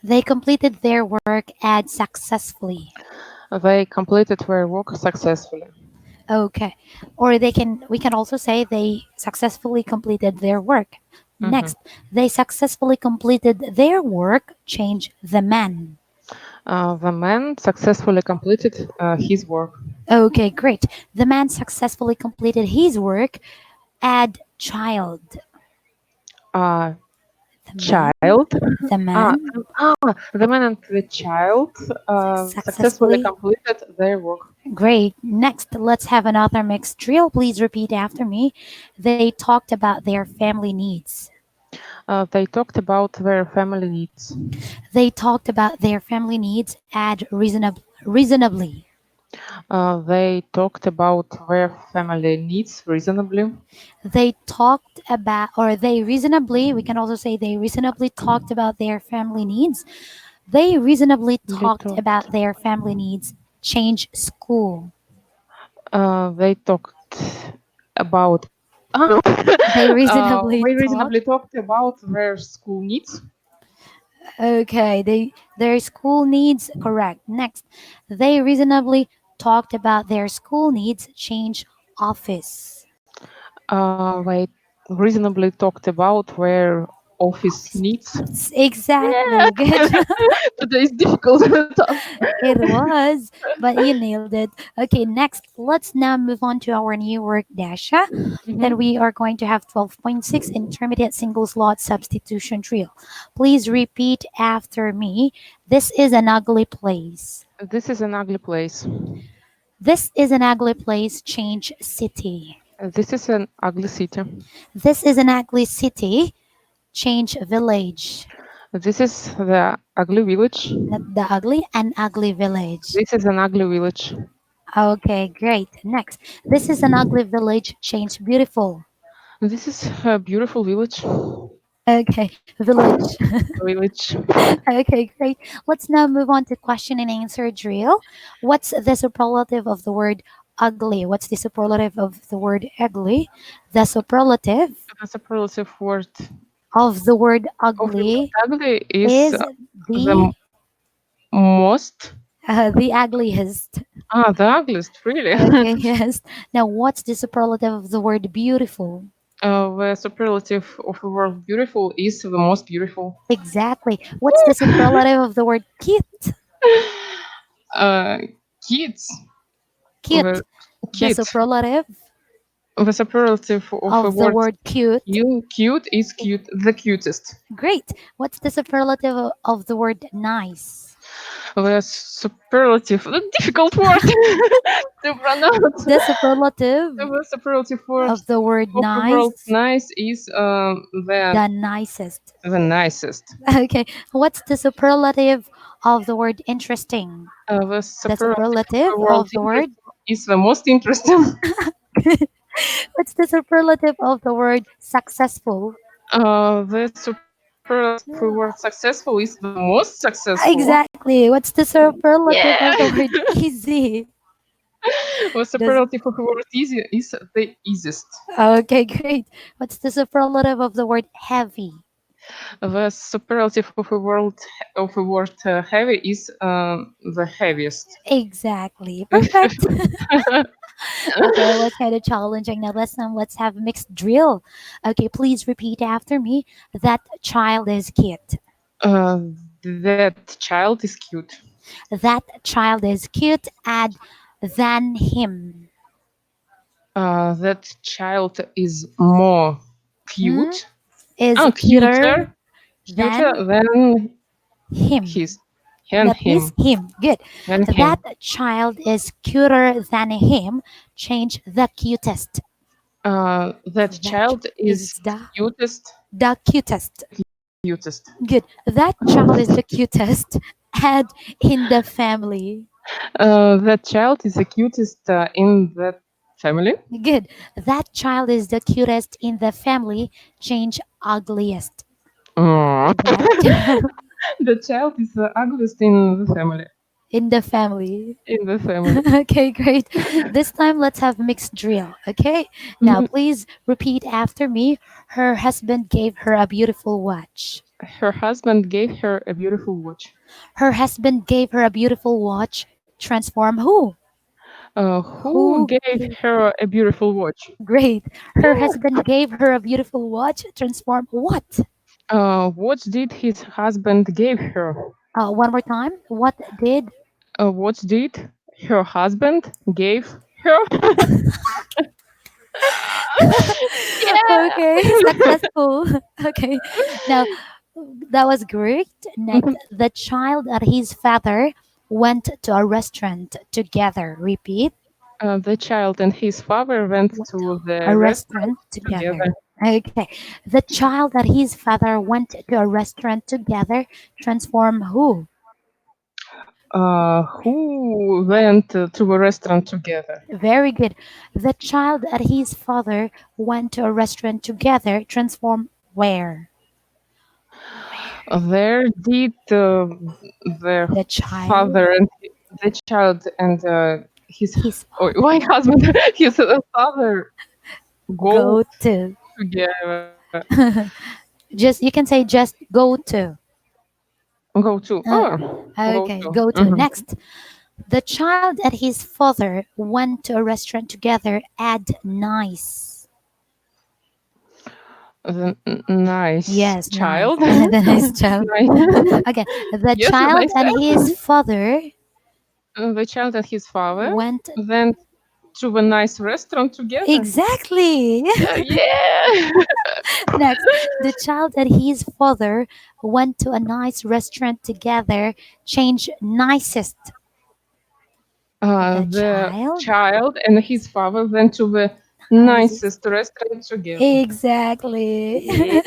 They completed their work and successfully. They completed their work successfully. Okay. Or we can also say they successfully completed their work. Next, they successfully completed their work. Change the man. The man successfully completed his work. Okay, great. The man successfully completed his work. Add child. Uh, The man, child. the man The man and the child successfully successfully. completed their work. Great. Next, let's have another mixed drill. Please repeat after me. They talked about their family needs. They talked about their family needs. They talked about their family needs. Add reasonably. They talked about their family needs reasonably. They talked about, or they reasonably, we can also say they reasonably talked about their family needs. They reasonably talked talked. about their family needs. Change school. They talked about. They reasonably We talked. reasonably talked about their school needs. Okay, their school needs. Correct. Next, they reasonably talked about their school needs. Change office. They reasonably talked about their office needs. Exactly. Good. Today is difficult. It was, but you nailed it. Okay, next, let's now move on to our new word, Dasha. Then we are going to have 12.6 intermediate single slot substitution drill. Please repeat after me. This is an ugly place. This is an ugly place. This is an ugly place. Change city. This is an ugly city. This is an ugly city. Change village. This is the ugly village. Not the ugly, an ugly village. This is an ugly village. Okay, great. Next, this is an ugly village. Change beautiful. This is a beautiful village. Okay, village. Village. Okay, great. Let's now move on to question and answer drill. What's the superlative of the word ugly? What's the superlative of the word ugly? The superlative The superlative word of the word of the word ugly ugly is is the most. the ugliest. The ugliest, really. Okay, yes. Now, what's the superlative of the word beautiful? The superlative of the word beautiful is the most beautiful. Exactly. What's the superlative of the word cute? Kids. Cute. The The kid. superlative The superlative of the of the word word cute. cute is cute, the cutest. Great. What's the superlative of the word nice? The superlative, a difficult word to pronounce. The superlative The superlative word of the word of the word nice. nice is The nicest. the nicest. Okay. What's the superlative of the word interesting? The The superlative superlative of the word of the word. is the most interesting. What's the superlative of the word successful? The superlative of the word successful is the most successful. Exactly. What's the superlative of the Yeah. word easy? The superlative of the word easy is the easiest. Okay, great. What's the superlative of the word heavy? The superlative of the word heavy is the heaviest. Exactly. Perfect. Okay, it was kind of challenging. Now let's have mixed drill. Okay, please repeat after me. That child is cute. Uh, that child is cute. That child is cute. Add than him. That child is more Hmm? cute. Is cuter Cuter. than Cuter than him. his and That is him him. Good. and That him. child is cuter than him. Change the cutest. That child is Is cutest. the cutest. Cutest. Good. That child is the cutest. Add in the family. That child is the cutest in that family. Good. That child is the cutest in the family. Change ugliest. Mm. That The child is the ugliest in the family. in the family. In the family. Okay, great. This time let's have mixed drill. Okay. Now please repeat after me. Her husband gave her a beautiful watch. Her husband gave her a beautiful watch. Her husband gave her a beautiful watch. Transform who? Who Who gave gave? her a beautiful watch? Great. Her husband gave her a beautiful watch. Transform what? What did his husband give her? One more time. What did? What did her husband gave her? Okay, successful. Okay, now that was great. Next, the child and his father went to a restaurant together. Repeat. The child and his father went W- to A the restaurant restaurant together. together. Okay, the child and his father went to a restaurant together. Transform who? Who went to a restaurant together? Very good. The child and his father went to a restaurant together. Transform where? Where did the The child, father and the child and his his or father. my husband, his father go Go to. together? Just you can say just go to. Go to. Uh, Go okay, to. go to. Mhm. Next, the child and his father went to a restaurant together. Add nice. The nice Yes, nice. child. The nice child. Nice. Okay, the Yes, a child nice and his child. father The child and his father went. went to a nice restaurant together. Exactly. Yeah. Next, the child and his father went to a nice restaurant together. Change nicest. The The child. child and his father went to the Nicest. nicest restaurant together. Exactly. Yeah.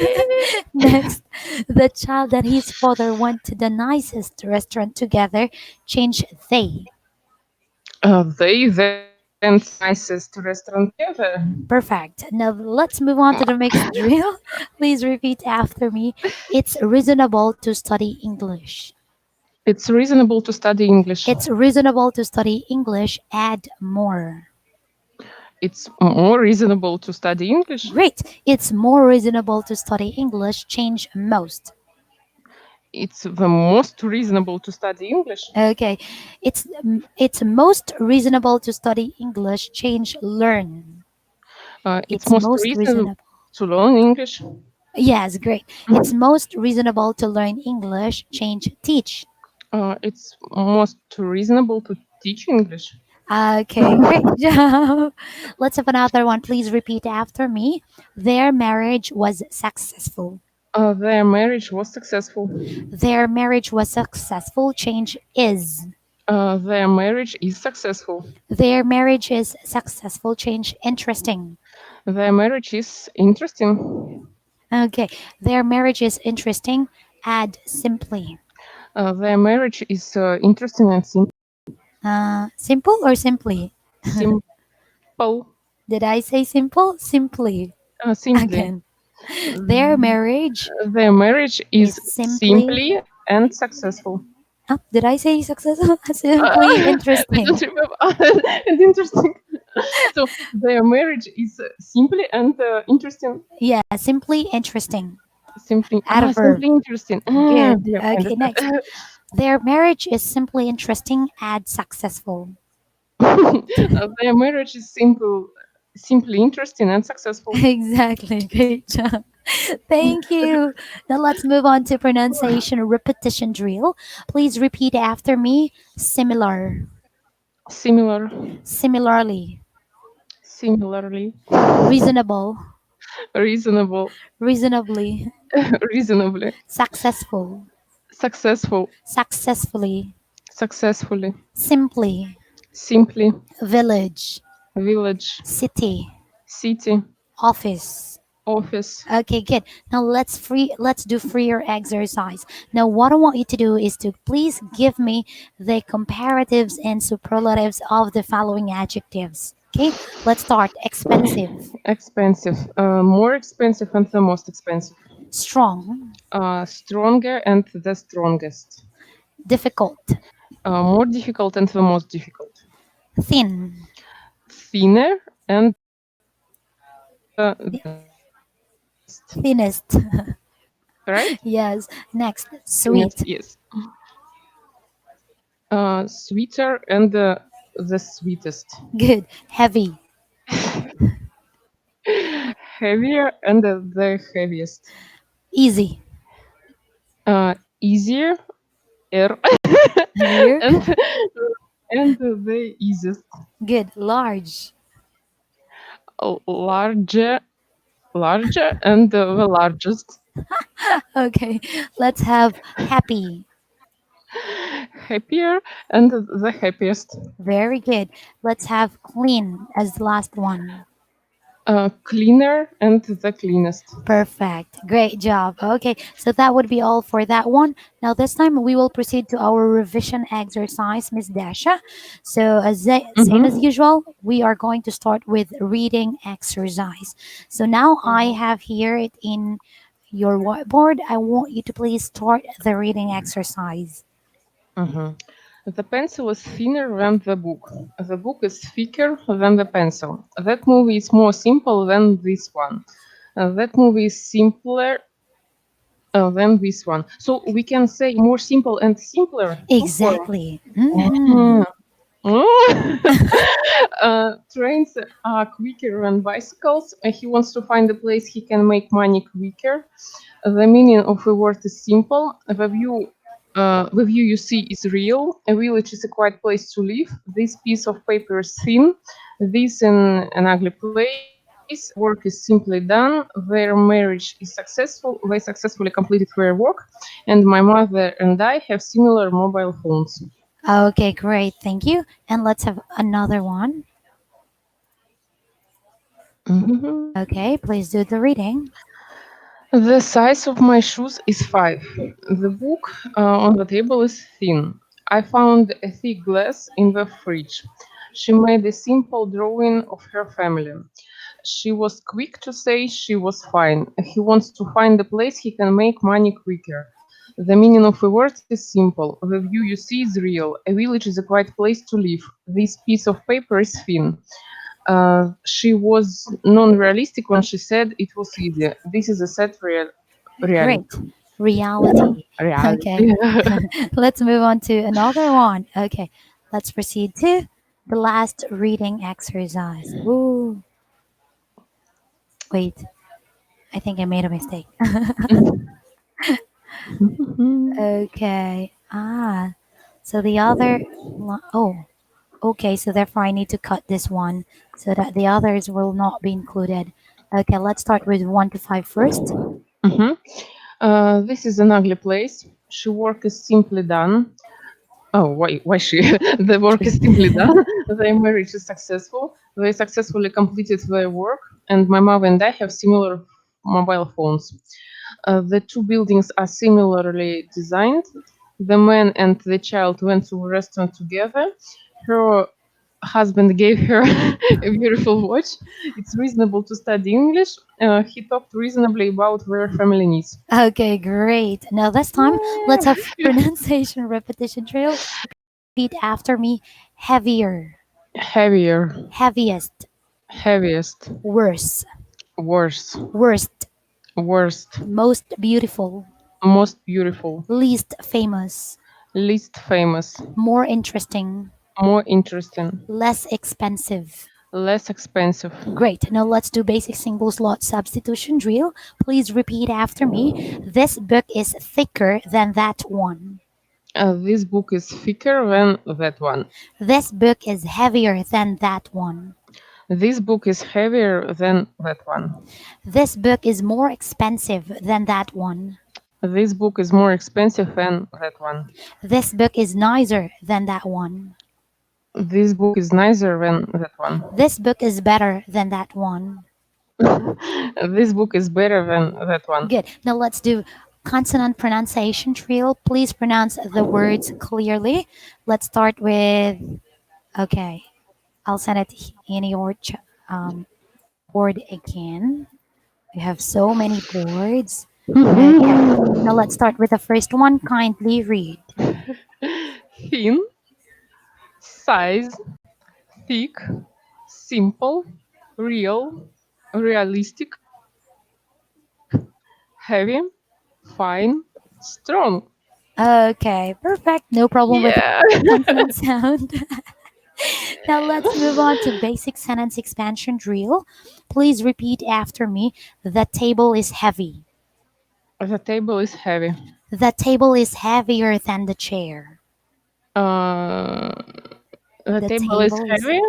Next, the child and his father went to the nicest restaurant together. Change they. They went to the nicest restaurant together. Perfect. Now let's move on to the mixed drill. Please repeat after me. It's reasonable to study English. It's reasonable to study English. It's reasonable to study English. Add more. It's more reasonable to study English. Great. It's more reasonable to study English. Change most. It's the most reasonable to study English. Okay. It's most reasonable to study English. Change learn. It's It's most most reasonable reasonable. to learn English. Yes, great. It's most reasonable to learn English. Change teach. It's most reasonable to teach English. Okay, great job. Let's have another one. Please repeat after me. Their marriage was successful. Their marriage was successful. Their marriage was successful. Change is. Their marriage is successful. Their marriage is successful. Change interesting. Their marriage is interesting. Okay, their marriage is interesting. Add simply. Their marriage is interesting and Simple or simply? simple. Did I say simple? Simply. Simply. Again. Their marriage Their marriage is is simply. simply and successful. Oh, did I say successful? Simply I don't interesting. remember. And interesting. So their marriage is simply and interesting. Yeah, simply interesting. Simply, Add a verb. simply interesting. Good. Yeah, I Okay, understand. next. Their marriage is simply interesting. Add successful. Their marriage is simply interesting and successful. Exactly. Great job. Thank you. Now let's move on to pronunciation repetition drill. Please repeat after me. Similar. Similar, Similarly. similarly, Reasonable. reasonable, Reasonably. reasonably, Successful. successful, Successfully. successfully, Simply. simply, Village. village, City. city, Office. office. Okay, good. Now let's do freer exercise. Now what I want you to do is to please give me the comparatives and superlatives of the following adjectives. Okay, let's start. Expensive, Expensive, more expensive and the most expensive. strong, Stronger and the strongest. difficult, More difficult and the most difficult. thin, Thinner and the thinnest. thinnest, right? Yes. Next, Yes, sweet. yes. Sweeter and the sweetest. Good. Heavy. Heavier and the heaviest. Easy. Easier er, Here. and the easiest. Good. Large. Larger, larger and the largest. Okay. Let's have happy. Happier and the happiest. Very good. Let's have clean as the last one. Cleaner and the cleanest. Perfect. Great job. Okay, so that would be all for that one. Now, this time we will proceed to our revision exercise, Miss Dasha. So, same as Mm-hmm. usual, we are going to start with reading exercise. So, now I Mm-hmm. have here it in your whiteboard. I want you to please start the reading exercise. Mm-hmm. The pencil is thinner than the book. The book is thicker than the pencil. That movie is more simple than this one. That movie is simpler than this one. So we can say more simple and simpler. Or Exactly. Hmm. Trains are quicker than bicycles. He wants to find a place he can make money quicker. The meaning of the word is simple. The view you see is real. A village is a quiet place to live. This piece of paper is thin. This in an ugly place. Their work is simply done. Their marriage is successful. They successfully completed their work. And my mother and I have similar mobile phones. Okay, great. Thank you. And let's have another one. Mhm. Okay, please do the reading. The size of my shoes is 5. The book on the table is thin. I found a thick glass in the fridge. She made a simple drawing of her family. She was quick to say she was fine. He wants to find a place he can make money quicker. The meaning of the word is simple. The view you see is real. A village is a quiet place to live. This piece of paper is thin. She was non-realistic when she said it was easy. This is a sad reality. Great. Reality. Okay. Reality. Let's move on to another one. Okay. Let's proceed to the last reading exercise. Ooh. Wait. I think I made a mistake. Okay. Ah. So the other. Oh. Okay. So therefore, I need to cut this one so that the others will not be included. Okay. Let's start with 1 to 5 first. Mhm. This is an ugly place. She work is simply done. Oh, why she? The work is simply done. Their marriage is successful. They successfully completed their work, and my mom and I have similar mobile phones. The two buildings are similarly designed. The man and the child went to a restaurant together. Her husband gave her a beautiful watch. It's reasonable to study English. He talked reasonably about their family needs. Okay, great. Now this time, let's have pronunciation repetition drill. Repeat after me. Heavier, Heavier, heaviest, heaviest, worse, worse, worst, worst, most beautiful, most beautiful, least famous, least famous, more interesting, more interesting, less expensive. less expensive. Great. Now let's do basic single slot substitution drill. Please repeat after me. This book is thicker than that one. This book is thicker than that one. This book is heavier than that one. This book is heavier than that one. This book is more expensive than that one. This book is more expensive than that one. This book is nicer than that one. This book is nicer than that one. This book is better than that one. This book is better than that one. Good. Now let's do consonant pronunciation drill. Please pronounce the words clearly. Let's start with, okay, I'll send it in your um, board again. We have so many boards. Okay. Now let's start with the first one. Kindly read. Thin, size, thick, simple, real, realistic, heavy, fine, strong. Okay, perfect. No problem with Yeah. consonant sound. Now let's move on to basic sentence expansion drill. Please repeat after me. The table is heavy. The table is heavy. The table is heavier than the chair. Uh, the The table is table is heavy.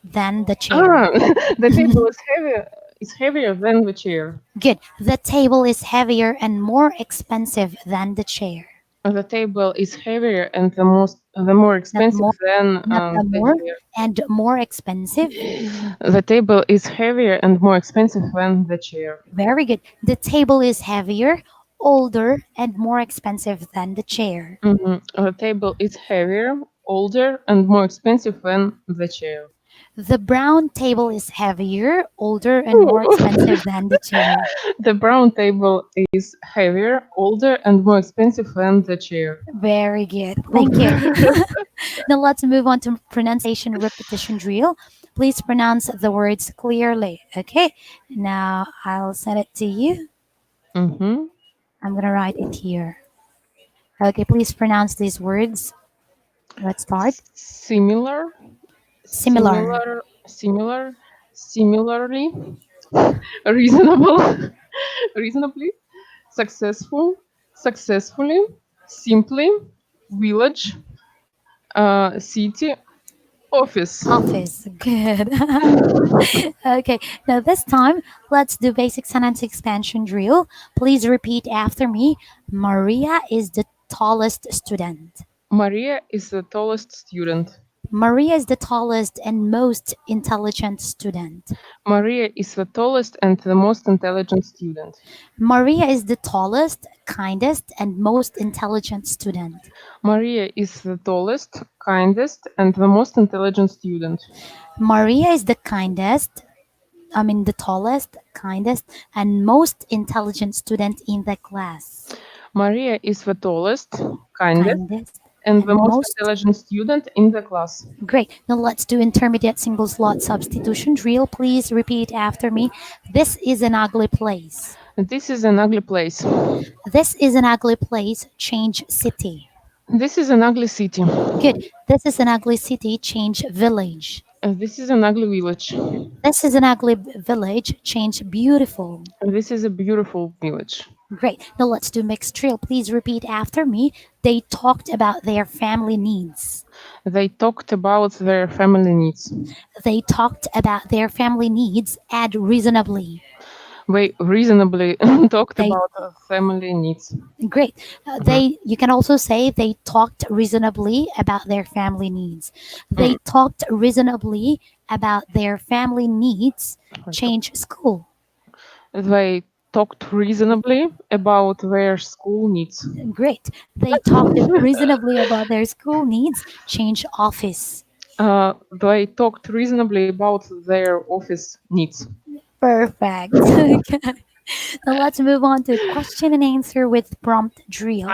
than the chair. Ah, the table is heavy. Is heavier than the chair. Good. The table is heavier and more expensive than the chair. The table is heavier and the more Not expensive more, than not the the more, chair. and more expensive. The table is heavier and more expensive than the chair. Very good. The table is heavier, older, and more expensive than the chair. The table is heavier, older, and more expensive than the chair. The brown table is heavier, older, and more Ooh. expensive than the chair. The brown table is heavier, older, and more expensive than the chair. Very good. Ooh. Thank you. Now let's move on to pronunciation repetition drill. Please pronounce the words clearly. Okay. Now I'll send it to you. Mhm. I'm going to write it here. Okay, please pronounce these words. Let's start. Similar, Similar. similar, similarly, reasonable, reasonably, successful, successfully, simply, village, city, office. Office. Good. Okay, now this time let's do basic sentence expansion drill. Please repeat after me. Maria is the tallest student. Maria is the tallest student. Maria is the tallest and most intelligent student. Maria is the tallest and the most intelligent student. Maria is the tallest, kindest, and most intelligent student. Maria is the tallest, kindest, and the most intelligent student. Maria is the tallest, kindest, and most intelligent student in the class. Maria is the tallest, kindest, Kindest and the and most most. intelligent student in the class. Great. Now let's do intermediate single slot substitution drill. Please repeat after me. This is an ugly place. This is an ugly place. This is an ugly place. Change city. This is an ugly city. Good. This is an ugly city. Change village. This is an ugly village. This is an ugly village. Change beautiful. This is a beautiful village. Great. Now let's do mixed drill. Please repeat after me. They talked about their family needs. They talked about their family needs. They talked about their family needs. Add reasonably. They reasonably talked They about family needs. great. You can also say they talked reasonably about their family needs. They talked reasonably about their family needs. Change school. They talked reasonably about their school needs. Great. They talked reasonably about their school needs. Change office. They talked reasonably about their office needs. Perfect. Okay. Now let's move on to question and answer with prompt drill.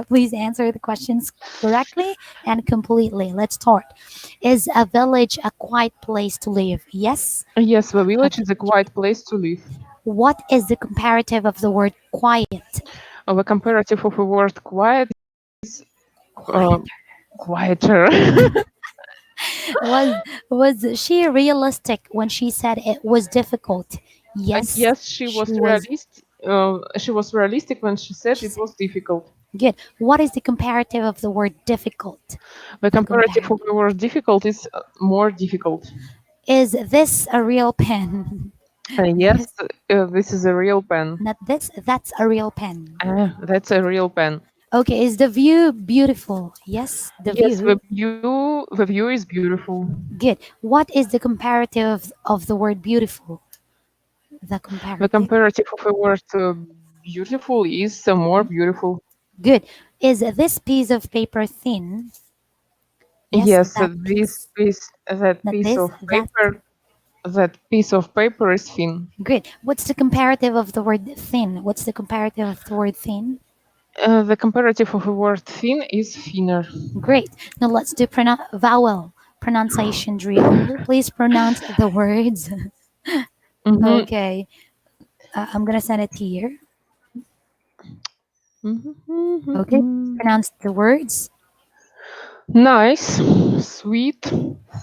Please answer the questions correctly and completely. Let's start. Is a village a quiet place to live? Yes. Yes, the village is a quiet place to live. What is the comparative of the word quiet? The comparative of the word quiet is Quiet. quieter. Was she realistic when she said it was difficult? Yes. Yes, she was realistic. She was realistic when she said it was difficult. Good. What is the comparative of the word difficult? The comparative of the word difficult is more difficult. Is this a real pen? Yes, this is a real pen. Not this. That's a real pen. That's a real pen. Okay. Is the view beautiful? Yes. Yes, the view is beautiful. Good. What is the comparative of the word beautiful? The comparative of the word beautiful is more beautiful. Good. Is this piece of paper thin? Yes, that this piece, that piece of paper is thin. Great. What's the comparative of the word thin? What's the comparative of the word thin? The comparative of the word thin is thinner. Great. Now let's do vowel pronunciation drill. Please pronounce the words. Okay. I'm gonna send it here. Okay, pronounce the words. Nice, sweet,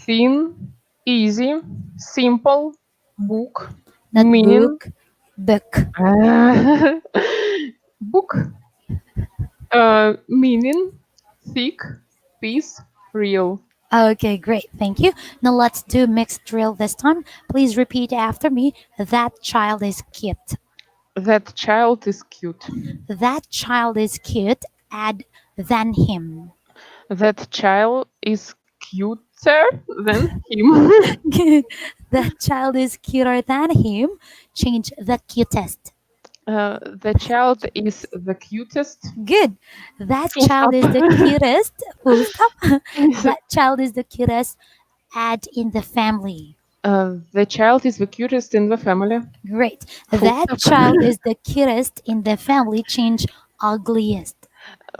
thin, easy, simple, book, Not meaning, book, book. book, meaning, thick, peace, real. Okay, great. Thank you. Now let's do mixed drill this time. Please repeat after me. That child is cute. That child is cute. That child is cute. Add than him. That child is cuter than him. Good. That child is cuter than him. Change the cutest. The child is the cutest. Good. That Full child stop. is the cutest. Full stop. That child is the cutest. Add in the family. The child is the cutest in the family. Great. Full That stop. child is the cutest in the family. Change ugliest.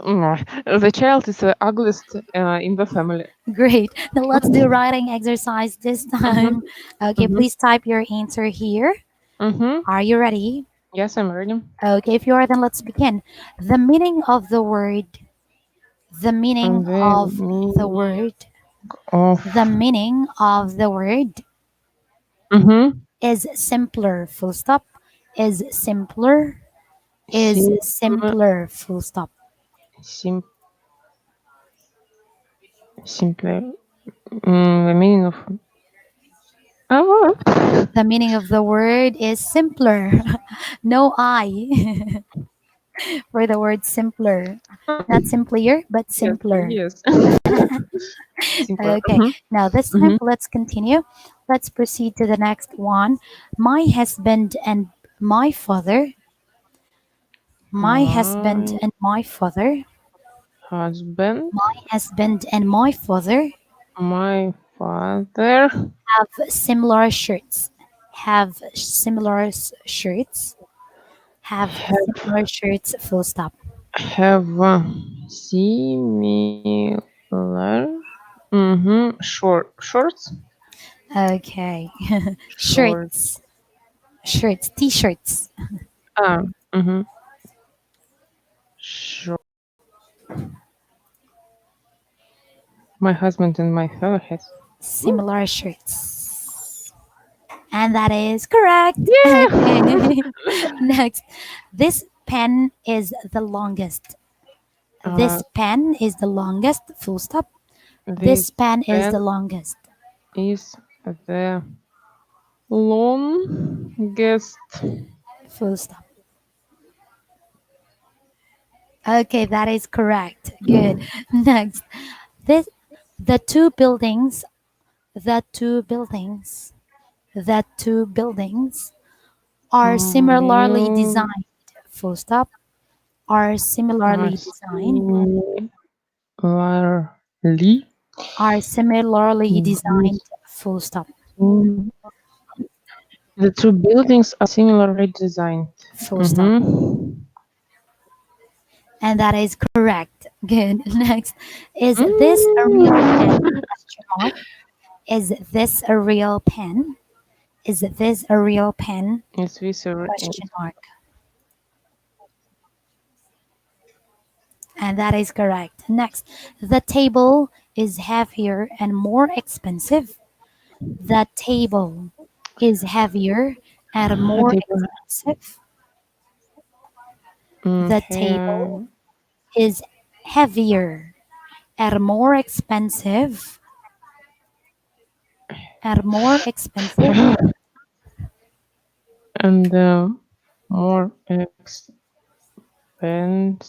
The child is the ugliest in the family. Great. Now let's do writing exercise this time. Okay, Mhm. please type your answer here. Mhm. Are you ready? Yes, I'm ready. Okay, if you are, then let's begin. The meaning of the word. The meaning The of the meaning word. of The meaning of the word mhm. is simpler. Full stop. Is simpler. Is Simple, simpler. Full stop. sim, simpler. The meaning of oh, The meaning of the word is simpler. No I for the word simpler. Not simpler, but yes, simpler. yes. Simpler. Okay, now this time Mhm. let's continue. Let's proceed to the next one. My husband and my father. My husband My and my father. husband, My husband and my father my father have similar shirts. Have similar shirts. Have have similar shirts. Full stop. have similar shorts. Okay. Short. Shirts. Shirts. T-shirts. Ah, mm-hmm. Short. My husband and my father has. Similar shirts. And that is correct. Yeah. Okay. Next. This pen is the longest. uh, This pen is the longest. Full stop. This this pen is pen the longest. is the longest. Full stop. Okay, that is correct. Good. Next. This the two buildings, the two buildings, the two buildings are similarly Bill designed. Full stop. Are similarly designed. similarly Are similarly designed. designed. Full stop. The two buildings are similarly designed. Full stop. Mm-hmm. And that is correct. Good. Next. Is this a real pen? Mm. Question mark. Is this a real pen? Is this a real pen? It's visceral. Question mark. And that is correct. Next. The table is heavier and more expensive. The table is heavier and more Table. expensive. The table is heavier and more expensive. And more expensive And more expensive. than the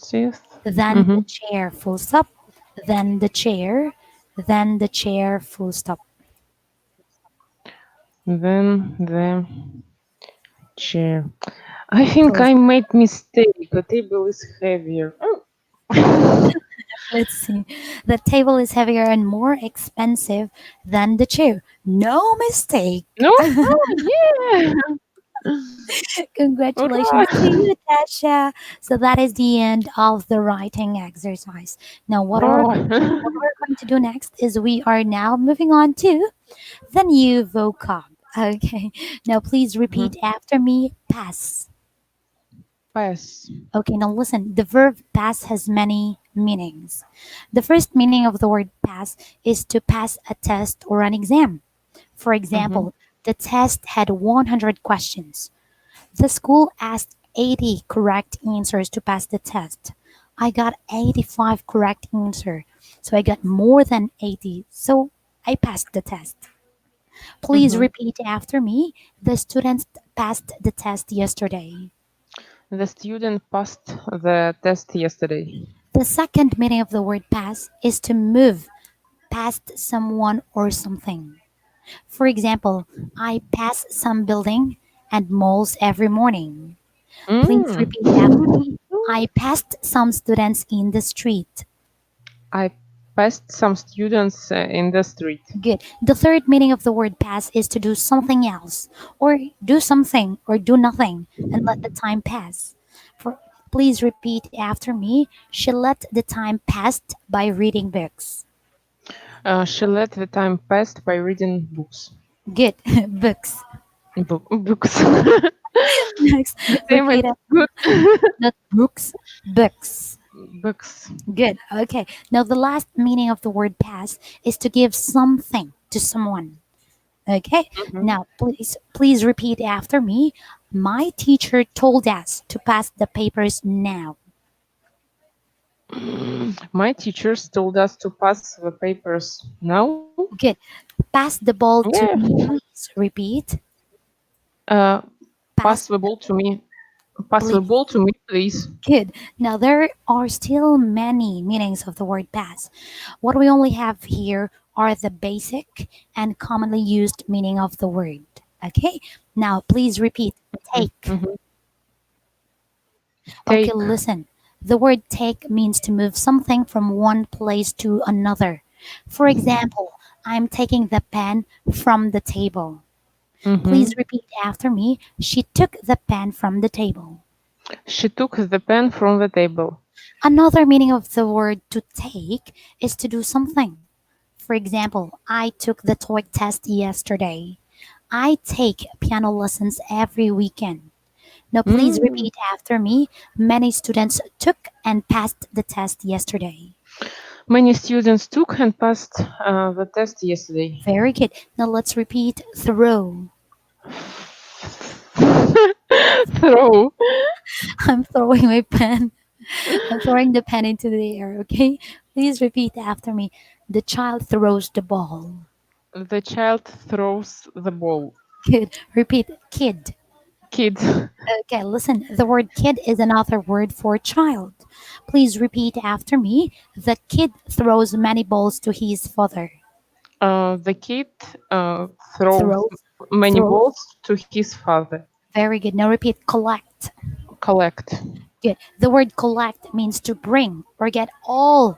Mm-hmm. chair. Full stop. Than the chair. Than the chair. Full stop. Then the chair. I think Full I stop. made mistake. The table is heavier. Oh. Let's see. The table is heavier and more expensive than the chair. No mistake. No? Oh, yeah. All Congratulations to right. you, Tasha. So that is the end of the writing exercise. Now, what Oh. we're going to do next is we are now moving on to the new vocab. Okay. Now, please repeat after me. Pass. pass. Okay, now listen. The verb pass has many meanings. The first meaning of the word pass is to pass a test or an exam. For Mhm. example, the test had 100 questions. The school asked 80 correct answers to pass the test. I got 85 correct answer. So I got more than 80. So I passed the test. Please Mhm. repeat after me. The students passed the test yesterday. The student passed the test yesterday. The second meaning of the word pass is to move past someone or something. For example, I pass some building and malls every morning. Please Mm. repeat after me. I passed some students in the street. I passed some students in the street. Good. The third meaning of the word pass is to do something else, or do something, or do nothing, and let the time pass. For please repeat after me. She let the time pass by reading books. She let the time pass by reading books. Good. Books. Books. Next, The same as repeat it. good. Not books. Books. Books. Good. Okay. Now the last meaning of the word pass is to give something to someone. Okay. Mhm. Now please repeat after me. My teacher told us to pass the papers now. My teachers told us to pass the papers now. Good. Pass the ball Yeah. to me, please. Repeat. Uh, Pass, pass the ball to me. Pass the please. ball to me, please. Good. Now there are still many meanings of the word pass. What we only have here are the basic and commonly used meaning of the word. Okay. Now please repeat. Take. Mhm. Okay, Take. listen. The word take means to move something from one place to another. For example, I'm taking the pen from the table. Mhm. Please repeat after me. She took the pen from the table. She took the pen from the table. Another meaning of the word to take is to do something. For example, I took the TOEIC test yesterday. I take piano lessons every weekend. Now, please Mm. repeat after me. Many students took and passed the test yesterday. Many students took and passed the test yesterday. Very good. Now, let's repeat throw. Throw. I'm throwing my pen. I'm throwing the pen into the air, okay? Please repeat after me. The child throws the ball. The child throws the ball. Good. Repeat kid. Kid. Okay, listen. The word kid is another word for child. Please repeat after me. The kid throws many balls to his father. The kid throws Throws. many Throws. balls to his father. Very good. Now repeat collect. Collect. Good. The word collect means to bring or get all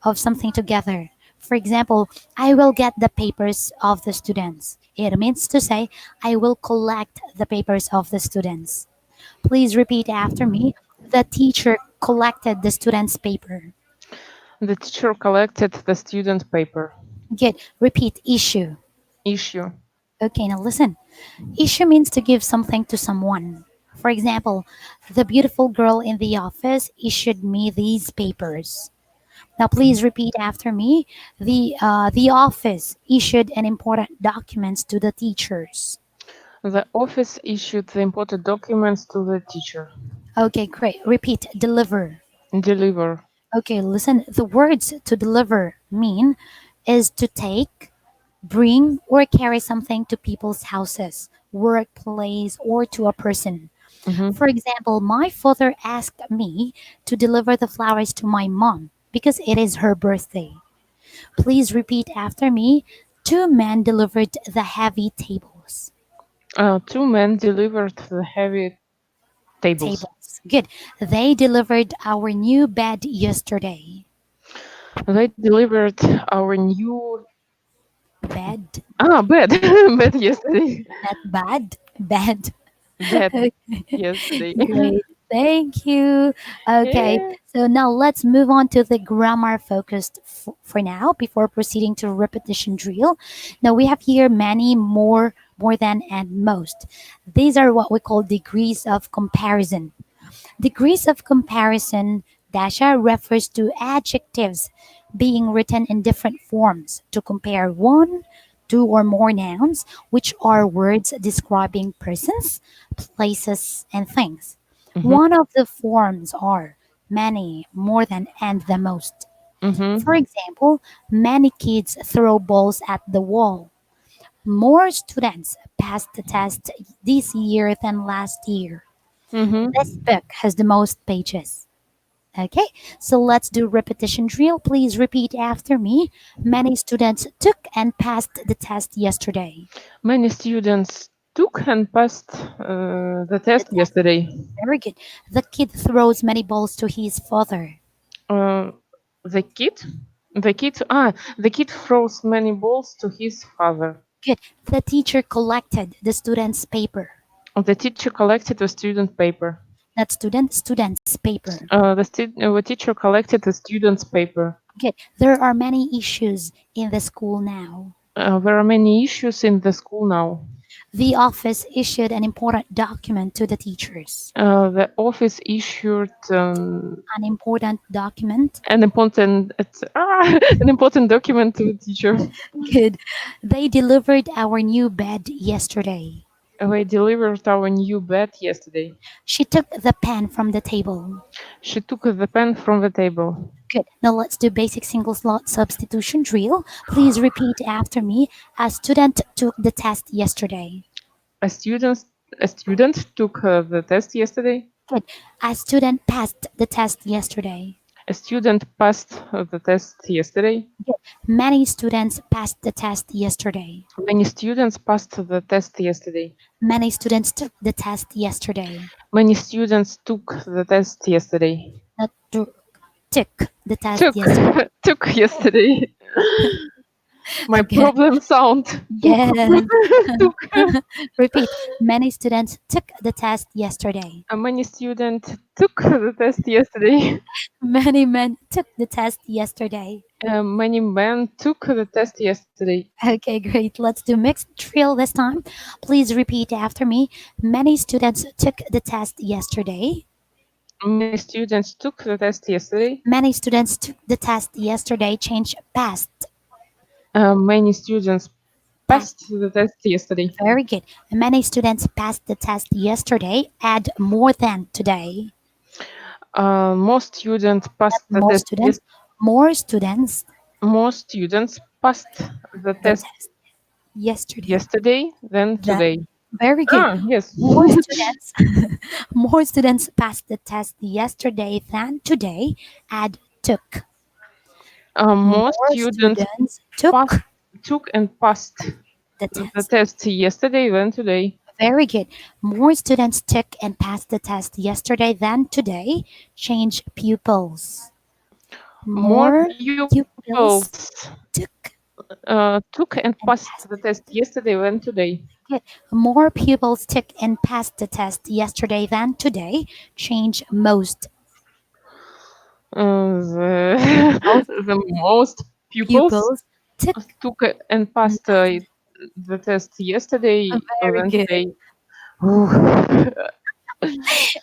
of something together. For example, I will get the papers of the students. It means to say, I will collect the papers of the students. Please repeat after me. The teacher collected the students' paper. The teacher collected the student paper. Good. Repeat issue. Issue. Okay, now listen. Issue means to give something to someone. For example, the beautiful girl in the office issued me these papers. Now, please repeat after me. The office issued an important documents to the teachers. The office issued the important documents to the teacher. Okay, great. Repeat. Deliver. Deliver. Okay, listen. The words to deliver mean is to take, bring, or carry something to people's houses, workplace, or to a person. Mhm. For example, my father asked me to deliver the flowers to my mom because it is her birthday. Please repeat after me. Two men delivered the heavy tables. Two men delivered the heavy tables. Tables. Good. They delivered our new bed yesterday. They delivered our new Bed. bed bed yesterday. Not bad. Bed. Bed Okay, yesterday. great. Thank you. Okay, Yeah. so now let's move on to the grammar focused for now before proceeding to repetition drill. Now we have here many more than, and most. These are what we call degrees of comparison. Degrees of comparison, Dasha, refers to adjectives being written in different forms to compare one, two, or more nouns, which are words describing persons, places, and things. Mhm. One of the forms are many, more than, and the most. For Mhm. example, many kids throw balls at the wall. More students passed the test this year than last year. This Mhm. book has the most pages. Okay, so let's do repetition drill. Please repeat after me. Many students took and passed the test yesterday. Many students took and passed the The test test, yesterday. very good. The kid throws many balls to his father. Uh, the kid, the kid throws many balls to his father. Good. The teacher collected the students' paper. The teacher collected the student paper. Not students' paper. The teacher collected the student's paper. Good. There are many issues in the school now. There are many issues in the school now. The office issued an important document to the teachers. The office issued An important document. an important an important document to the teacher. Good. They delivered our new bed yesterday. We delivered our new bed yesterday. She took the pen from the table. She took the pen from the table. Good. Now let's do basic single slot substitution drill. Please repeat after me. A student took the test yesterday. A student a student took the test yesterday. Good. A student passed the test yesterday. A student passed the test yesterday. Good. Many students passed the test yesterday. Many students passed the test yesterday. Many students took the test yesterday. Many students took the test yesterday. Not took the test Took yesterday. took yesterday. My Okay. problem sound. Yes. Took. Repeat. Many students took the test yesterday. Many students took the test yesterday. Many men took the test yesterday. Many men took the test yesterday. Okay, great. Let's do mixed drill this time. Please repeat after me. Many students took the test yesterday. Many students took the test yesterday. Many students took the test yesterday. Change past. Many students passed the test yesterday. Very good. Many students passed the test yesterday. Add more than today. Most students passed the More test. students. More students. Most students passed the The test test yesterday. yesterday than That- today. Very good. Yes. More students. More students passed the test yesterday than today. Add took. More More students students took took and passed the the test. test yesterday than today. Very good. More students took and passed the test yesterday than today. Change pupils. More pupils took and passed the test yesterday than today. More pupils took and passed the test yesterday than today. Change most. The most pupils Pupils took. took and passed the test yesterday Very than good. today.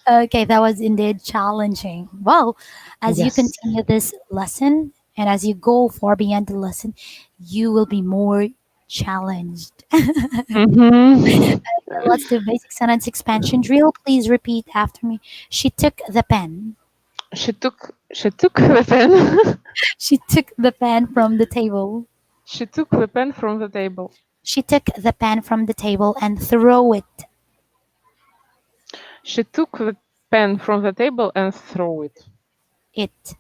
Okay, that was indeed challenging. Well, as you Yes. continue this lesson and as you go far beyond the lesson, you will be more challenged. Mhm. Let's do basic sentence expansion drill. Please repeat after me. She took the pen. She took the pen. She took the pen from the table. She took the pen from the table. She took the pen from the table and threw it. She took the pen from the table and threw it. It.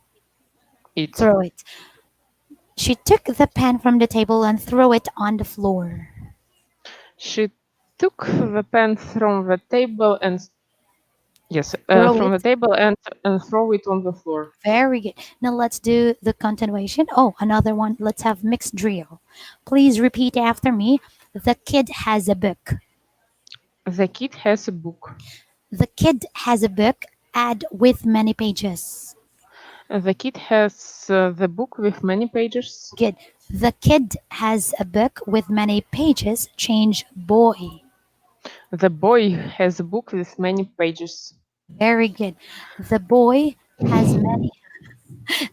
Throw it. She took the pen from the table and threw it on the floor. She took the pen from the table and Throw from it. the table and throw it on the floor. Very good. Now let's do the continuation. Oh, another one. Let's have mixed drill. Please repeat after me. The kid has a book. The kid has a book. The kid has a book. Add with many pages. The kid has the book with many pages. Good. The kid has a book with many pages. Change boy. The boy has a book with many pages. Very good. The boy has many.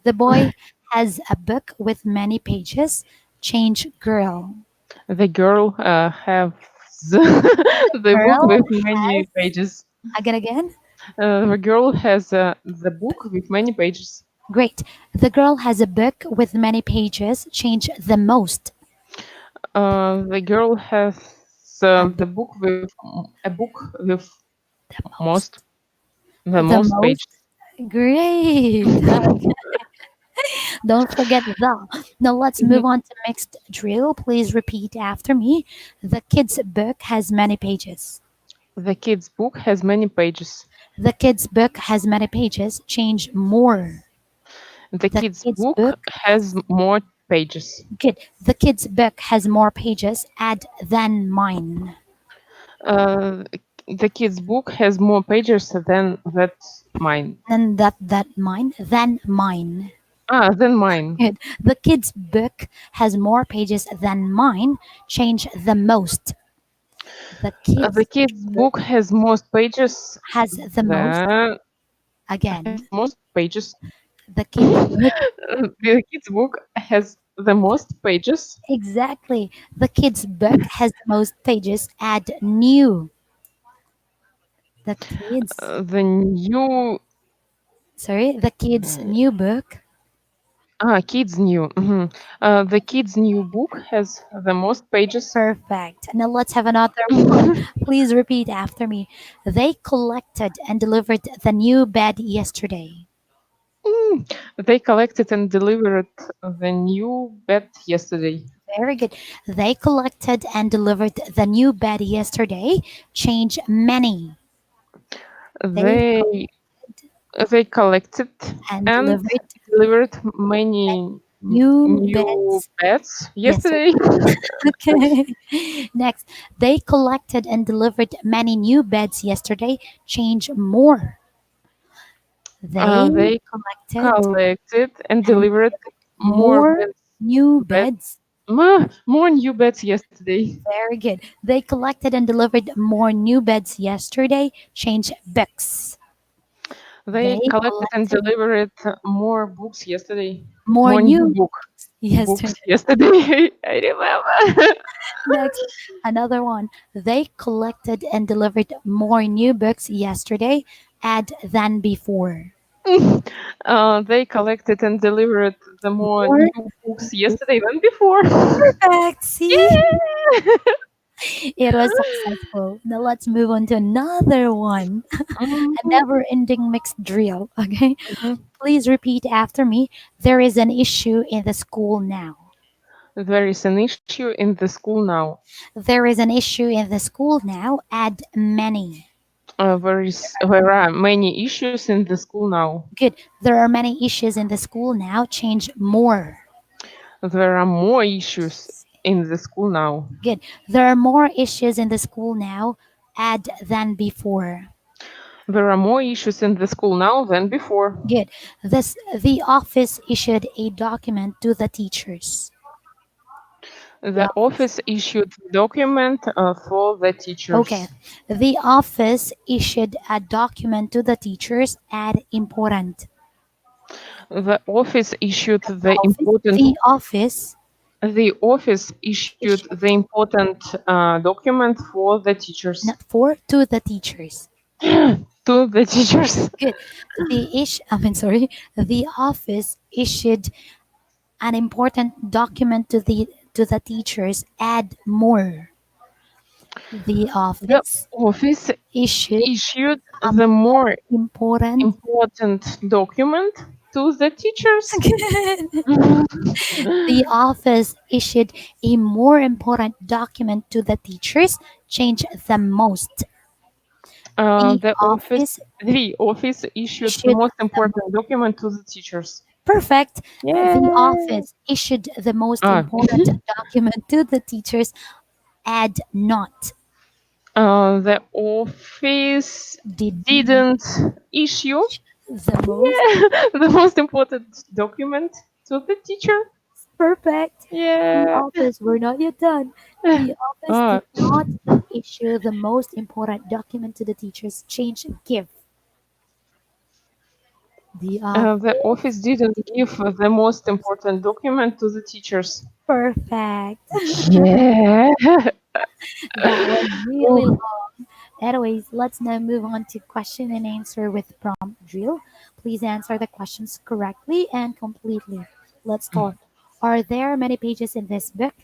The boy has a book with many pages. Change girl. The girl have the book Girl with has many pages. again. The girl has the book with many pages. Great. The girl has a book with many pages. Change the most. The girl has A the book book with a book with the most most. the The most most. pages. Great. Don't forget the. Now let's Mhm. move on to mixed drill. Please repeat after me. The kid's book has many pages. The kid's book has many pages. The kid's book has many pages. Change more. The The kid's kid's book book. has more pages. Good. The kid's book has more pages. Add than mine. Uh, the kid's book has more pages than that mine. Then that mine. Than mine. Than mine. Good. The kid's book has more pages than mine. Change the most. The The kid's kid's book book has most pages has the most. than Again, most pages. the kid's book. The kid's book has the most pages. Exactly. The kid's book has the most pages. Add new. The kid's. The new Sorry. The kid's new book. kids new. The kid's new book has the most pages. Perfect. Now let's have another one. Please repeat after me. They collected and delivered the new bed yesterday. They collected and delivered the new bed yesterday. Very good. They collected and delivered the new bed yesterday. Change many. They They they collected and and delivered delivered many new new beds beds yesterday. yesterday. Okay. Next, they collected and delivered many new beds yesterday. Change more. They They collected collected and and delivered more more new beds, beds. more new beds yesterday. Very good. They collected and delivered more new beds yesterday. Change books. They They collected and collected delivered more books yesterday. more More new new books yesterday. yesterday. I remember. Next, another one. They collected and delivered more new books yesterday. Add than before. They collected and delivered the more More new books yesterday than before. perfect. See, Yeah. it was successful. Now let's move on to another one. A Mhm, never ending mixed drill. Okay. mhm. Please repeat after me. There is an issue in the school now. There is an issue in the school now. There is an issue in the school now. Add many. There are many issues in the school now. Good. There are many issues in the school now. Change more. There are more issues in the school now. Good. There are more issues in the school now. Add than before. There are more issues in the school now than before. Good. The office issued a document to the teachers. The The office. office issued a document for the teachers. Okay. The office issued a document to the teachers. Add important. The office issued The office. The office the office issued issued the important document for the teachers. not for to the teachers. To the teachers. Good. I mean sorry. The office issued an important document to the teachers. Add more. The The office office issued issued a the more important important document to the teachers. the office issued a more important document to the teachers. Change the most. The The office office the office issued the issued most the important document to the teachers. perfect. The Yeah. office issued the most Ah, important document to the teachers. Add not. the office Did didn't issue the most the most important document to the teacher. perfect. The Yeah. office, we're not yet done. The office Ah, did not issue the most important document to the teachers. Change give. The The office didn't give the most important document to the teachers. perfect. Yeah. That was really Oh, long. Anyways, let's now move on to question and answer with prompt drill. Please answer the questions correctly and completely. Let's start. Are there many pages in this book?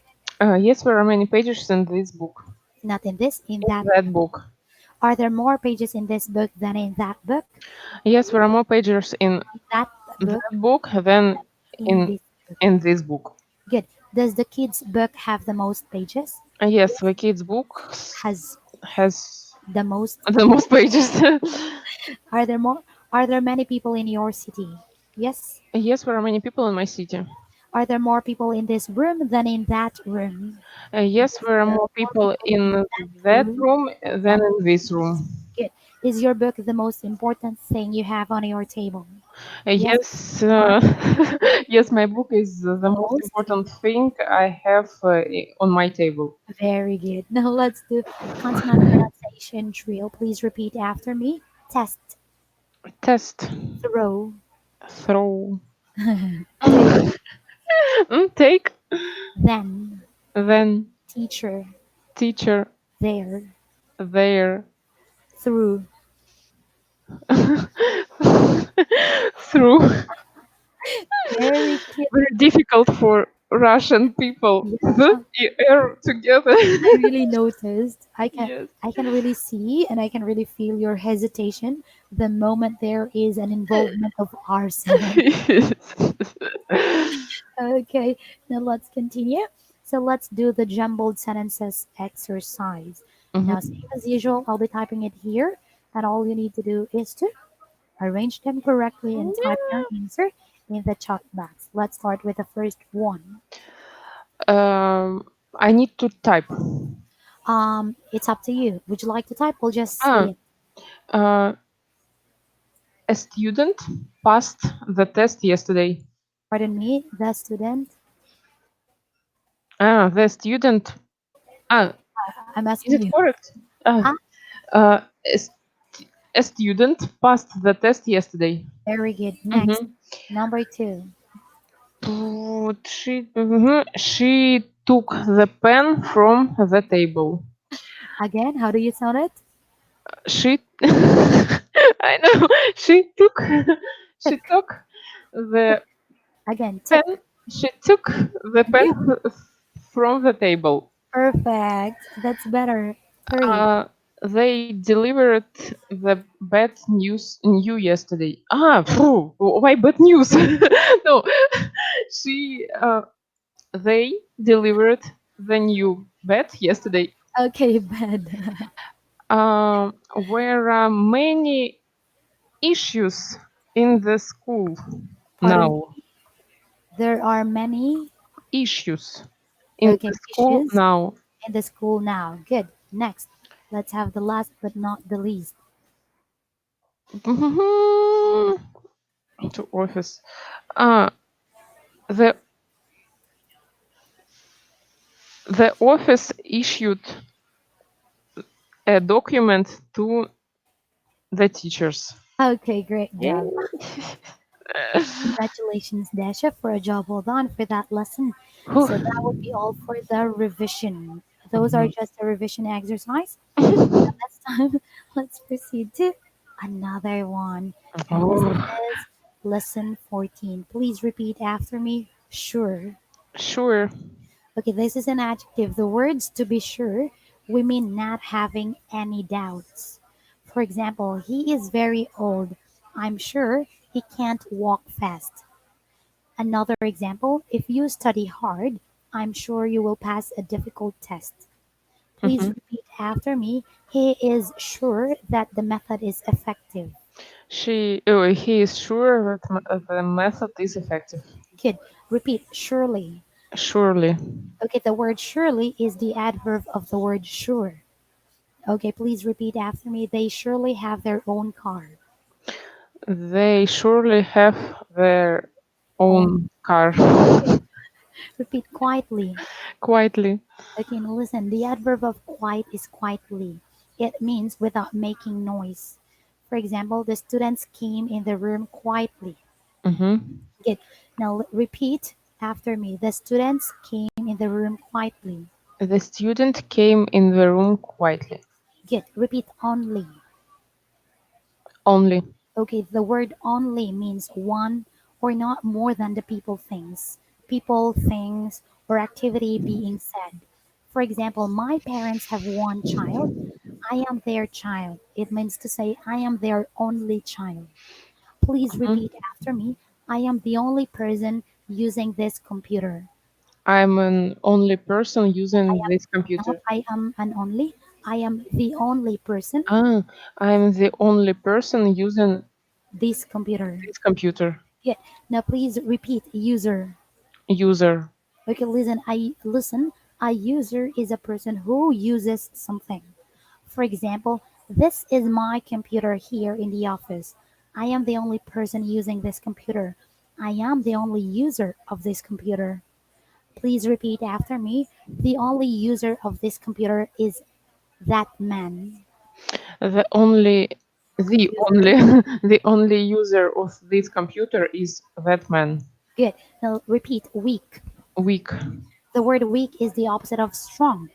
yes, there are many pages in this book. Not in this, in In that. that book. Are there more pages in this book than in that book? Yes, there are more pages in That that book, book than in in this book. in this book. Good. Does the kids' book have the most pages? Yes, the kids' book Has has the most. the most pages. Are there more? Are there many people in your city? Yes. Yes, there are many people in my city. Are there more people in this room than in that room? Yes, there are There are more more people people in in that that room room than than in this this. room. Good. Is your book the most important thing you have on your table? Yes. Yes, My yes, my book is the most most. important thing I have on my table. Very good. Now let's do consonant pronunciation drill. Please repeat after me. Test, Test, throw, throw, take, take, then, then, teacher, teacher, there, there, through. through. Very good. Very difficult for Russian people. The Yeah, air together. I really noticed. Yes. I can really see and I can really feel your hesitation the moment there is an involvement of our sound. Okay, now let's continue. So let's do the jumbled sentences exercise. Now, Mhm. same as usual, I'll be typing it here, and all you need to do is to arrange them correctly and type your answer in the chat box. Let's start with the first one. I need to type. It's up to you. Would you like to type? We'll just say Ah, it. uh, a student passed the test yesterday. Pardon me, the student. The student. Ah, I'm is asking it you. correct? Ah, Ah, uh, a, st- a student passed the test yesterday. very good. Next, Mhm. number two. She took the pen from the table. Again, how do you sound it? She, I know, she took, she Took. took the Again, pen. took. She took the pen Mhm. from the table. Perfect. That's better. Three. Uh, they delivered the bad new yesterday. Why bad news? No, she they delivered the new bed yesterday. Okay, bad. There are many issues in the school Pardon. now. There are many Issues in okay the school issues now. in the school now. Good. Next, let's have the last but not the least. To office. Uh, the the office issued a document to the teachers. Okay, great Yeah. job. Congratulations, Dasha, for a job well done for that lesson. So that would be all for the revision. Those are Mhm. just a revision exercise. This time, let's proceed to another one. And this Oh, is lesson 14. Please repeat after me. Sure. sure. Okay, this is an adjective. The words to be sure, we mean not having any doubts. For example, he is very old. I'm sure he can't walk fast. Another example, if you study hard, I'm sure you will pass a difficult test. Please Mhm. repeat after me. He is sure that the method is effective. He is sure that the method is effective. Good. Repeat surely. Surely. Okay, the word surely is the adverb of the word sure. Okay, please repeat after me. They surely have their own car. They surely have their Own. own car. Repeat quietly. Quietly. Okay, now listen. The adverb of quiet is quietly. It means without making noise. For example, the students came in the room quietly. Mm-hmm. Good. Now repeat after me. The students came in the room quietly. The student came in the room quietly. Good. Repeat only. Only. Okay, the word only means one or not more than the people, things, or activity being said. For example, my parents have one child. I am their child. It means to say, I am their only child. Please Mhm. repeat after me. I am the only person using this computer. I'm an only person I using am this not computer. I am an only. I am the only person Ah, I'm the only person using this computer. this computer. Yeah. Now please repeat user. User. Okay, listen. A user is a person who uses something. For example, this is my computer here in the office. I am the only person using this computer. I am the only user of this computer. Please repeat after me. The only user of this computer is that man. The only the User. only the only user of this computer is that man. Good. Now repeat weak. Weak. The word weak is the opposite of strong.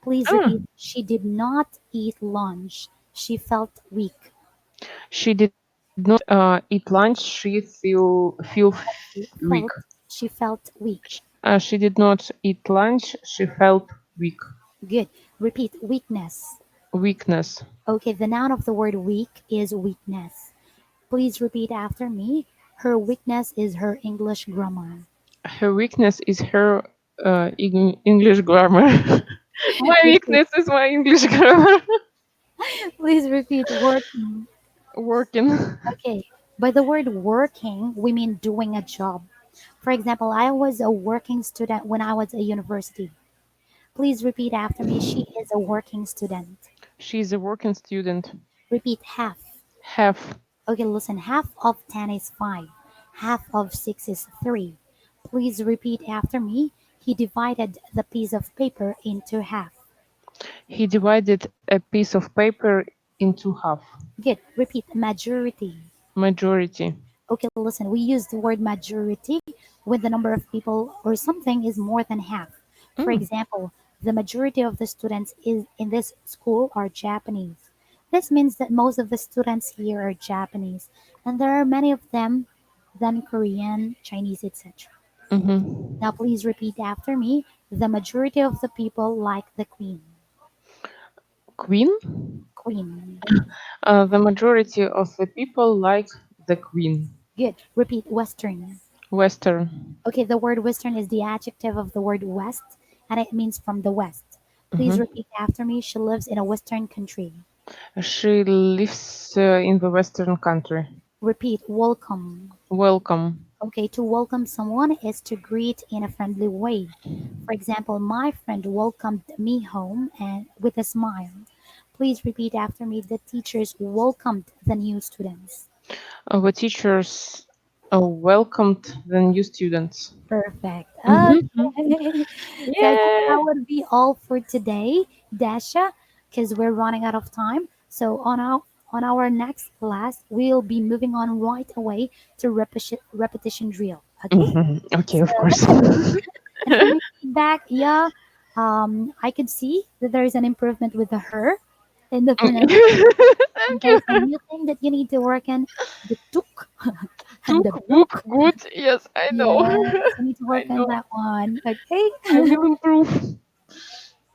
Please Ah, repeat. She did not eat lunch. She felt weak. she did not eat lunch. She feel weak. Felt. She felt weak. She did not eat lunch. She felt weak. Good. Repeat weakness. Weakness. Okay, the noun of the word weak is weakness. Please repeat after me. Her weakness is her English grammar. Her weakness is her English grammar. My Okay, weakness is my English grammar. please repeat working. Working. Okay, by the word working, we mean doing a job. For example, I was a working student when I was at university. Please repeat after me. She is a working student. She's a working student. Repeat half. Have. Okay, listen. Half of 10 is 5. Half of 6 is 3. Please repeat after me. He divided the piece of paper into half. He divided a piece of paper into half. Good. Repeat majority. Majority. Okay, listen. We use the word majority when the number of people or something is more than half. For Mm. example, the majority of the students is in this school are Japanese. This means that most of the students here are Japanese, and there are many of them than Korean, Chinese, etc. Mm-hmm. Now, please repeat after me. The majority of the people like the queen. Queen? Queen. The majority of the people like the queen. Good. Repeat Western. Western. Okay, the word Western is the adjective of the word West, and it means from the West. Please Mhm. repeat after me. She lives in a Western country. She lives in the Western country. Repeat welcome. Welcome. Okay, to welcome someone is to greet in a friendly way. For example, my friend welcomed me home and with a smile. Please repeat after me. The teachers welcomed the new students. The teachers welcomed the new students. Perfect. Mhm. Okay. So I think Yeah. that would be all for today, Dasha, because we're running out of time. So on our next class, we'll be moving on right away to repetition drill. Okay. Okay, So of course. that's it. And for me, feedback, yeah, I could see that there is an improvement with the her in the pronunciation. Thank There's a you. new thing that you need to work on, the tuk and Took the book book. good. Yes, I know. Yes, you need to I work on know. that one. Okay. I will improve.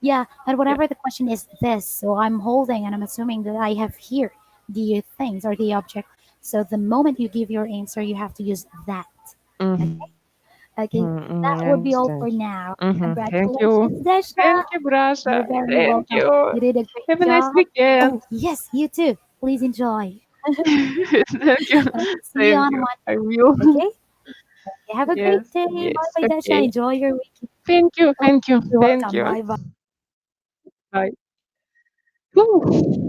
Yeah, and Yeah. whatever the question is this, so I'm holding and I'm assuming that I have here the things or the object. So the moment you give your answer, you have to use that. Okay, okay, that I would be all understand. for now. Thank Congratulations, you. Desha. Thank you, You're Brasha. very Thank welcome. you. You did a great Have a nice job. Oh, weekend. yes, you too. Please enjoy. Thank you. See you Thank on you. Monday. I will. Okay, okay, have a great Yes, day. Bye yes. bye, Desha. Okay. Enjoy your weekend. Thank you. Oh, Thank you. you're Thank welcome. you. Bye bye. Bye. Whew.